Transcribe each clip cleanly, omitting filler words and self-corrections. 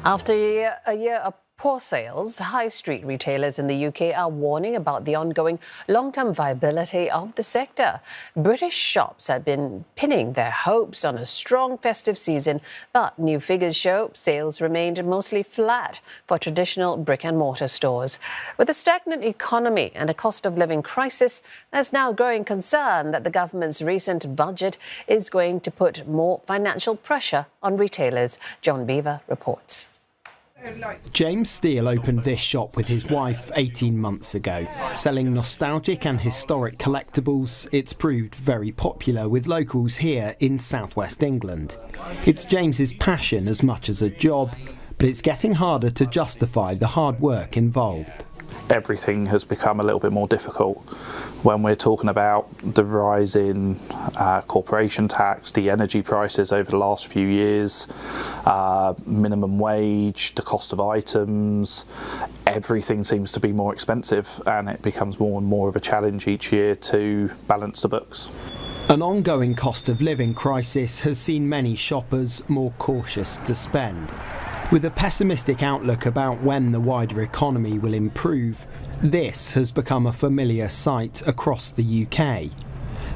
After a year of poor sales, high street retailers in the UK are warning about the ongoing long-term viability of the sector. British shops had been pinning their hopes on a strong festive season, but new figures show sales remained mostly flat for traditional brick-and-mortar stores. With a stagnant economy and a cost of living crisis, there's now growing concern that the government's recent budget is going to put more financial pressure on retailers. John Bevir reports. James Steele opened this shop with his wife 18 months ago. Selling nostalgic and historic collectibles, it's proved very popular with locals here in southwest England. It's James's passion as much as a job, but it's getting harder to justify the hard work involved. Everything has become a little bit more difficult when we're talking about the rise in corporation tax, the energy prices over the last few years, minimum wage, the cost of items. Everything seems to be more expensive, and it becomes more and more of a challenge each year to balance the books. An ongoing cost of living crisis has seen many shoppers more cautious to spend. With a pessimistic outlook about when the wider economy will improve, this has become a familiar sight across the UK.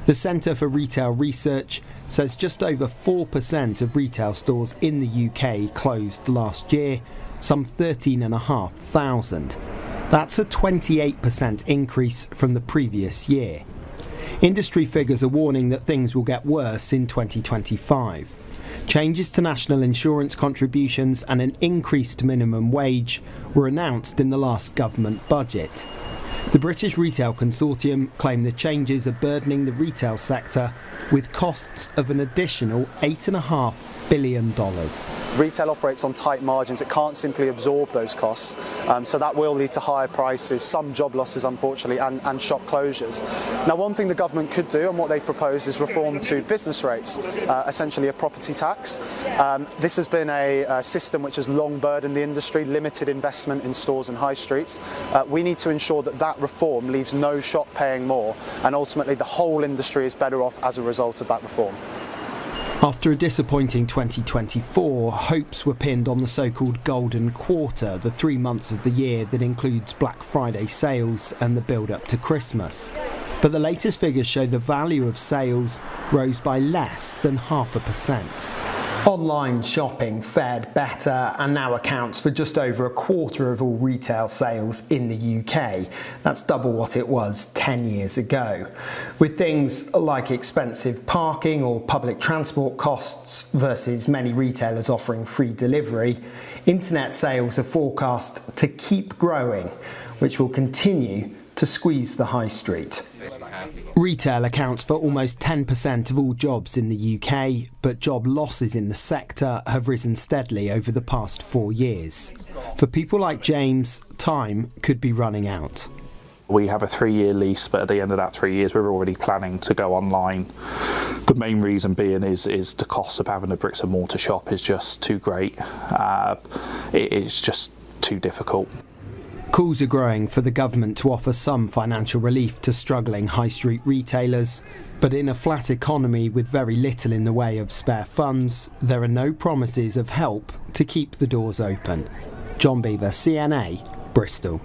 The Centre for Retail Research says just over 4% of retail stores in the UK closed last year, some 13,500. That's a 28% increase from the previous year. Industry figures are warning that things will get worse in 2025. Changes to national insurance contributions and an increased minimum wage were announced in the last government budget. The British Retail Consortium claim the changes are burdening the retail sector with costs of an additional $8.5 billion. Retail operates on tight margins. It can't simply absorb those costs, so that will lead to higher prices, some job losses unfortunately, and shop closures. Now, one thing the government could do, and what they've proposed, is reform to business rates, essentially a property tax. This has been a system which has long burdened the industry, limited investment in stores and high streets. We need to ensure that that reform leaves no shop paying more, and ultimately the whole industry is better off as a result of that reform. After a disappointing 2024, hopes were pinned on the so-called golden quarter, the 3 months of the year that includes Black Friday sales and the build-up to Christmas. But the latest figures show the value of sales rose by less than 0.5%. Online shopping fared better and now accounts for just over a quarter of all retail sales in the UK. That's double what it was 10 years ago. With things like expensive parking or public transport costs versus many retailers offering free delivery, internet sales are forecast to keep growing, which will continue to squeeze the high street. Retail accounts for almost 10% of all jobs in the UK, but job losses in the sector have risen steadily over the past 4 years. For people like James, time could be running out. We have a 3-year lease, but at the end of that 3 years we're already planning to go online. The main reason being is the cost of having a bricks and mortar shop is just too great. It's just too difficult. Calls are growing for the government to offer some financial relief to struggling high street retailers, but in a flat economy with very little in the way of spare funds, there are no promises of help to keep the doors open. John Bevir, CNA, Bristol.